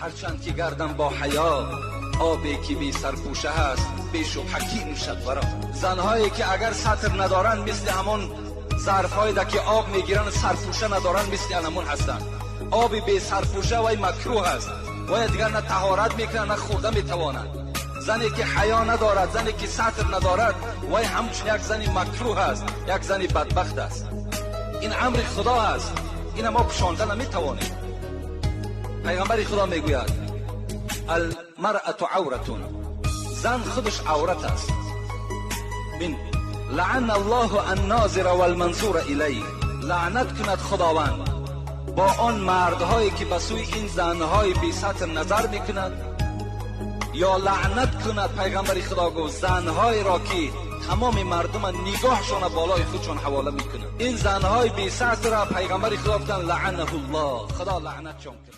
هرچند که گردم با حیا، آبی که بی سرپوشه هست بی شبهه نوشد برا. زنهایی که اگر سطر ندارن مثل همون ظرفایی که آب میگیرن سرپوشه ندارن مثل همون هستن. آبی بی سرپوشه وای مکروه است، وای دیگر نه طهارت میکنه نه خورده میتواند. زنی که حیا ندارد، زنی که سطر ندارد، وای همچون یک زنی مکروه است، یک زنی بدبخت است. این امر خدا است، این ما پشانده نمیتوانیم. پیغمبر خدا میگوید المرأة عورتون، زن خودش عورت است. بین لعن الله الناظر والمنظور الیه، لعنت کند خداوند با آن مردهایی که به سوی این زنهای بی سطر نظر میکنند، یا لعنت کند پیغمبر خدا گفت زنهای را که تمام مردم نگاهشان بالای خودشان حواله میکنند. این زنهای بی سطر را پیغمبر خدا گفتن لعنه الله، خدا لعنتشان کنه.